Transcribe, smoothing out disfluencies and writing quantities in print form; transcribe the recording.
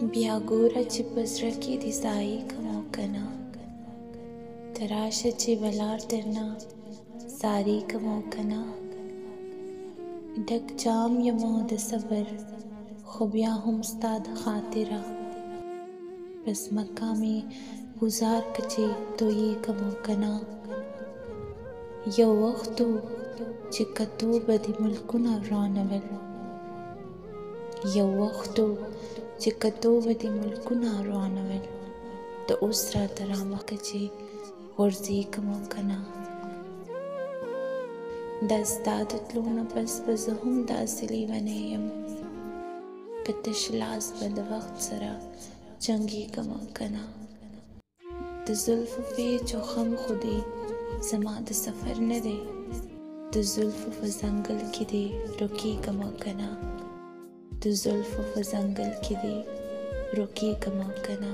بیا ګوره چې په زړه کې دې ځای کم او که نه، ته راشه چې ولاړ درنه زاري کم او که نه. ډک جام یمه د صبر، خو بیا هم ستا د خاطره، په ځمکه مې ګزار که چې تویې کم او که نه. یو وخت و چې کتو به دې ملکونه ورانول، یو وخت و چې کتو به دې ملکونه ورانول، د اوس راته رامخکه چې غورځې کم او که نه. د ستا د تلو نه پس به زه هم داسې لیونی یم، په تش لاس به د وخت سره جنګېږم او که نه. د زلفو پیچ و خم خو دې زما د سفر نه دی، د زلفو په ځنګل کې دې روکېږم او که نه، د زلفو په ځنګل کې دې روکېږم او که نه.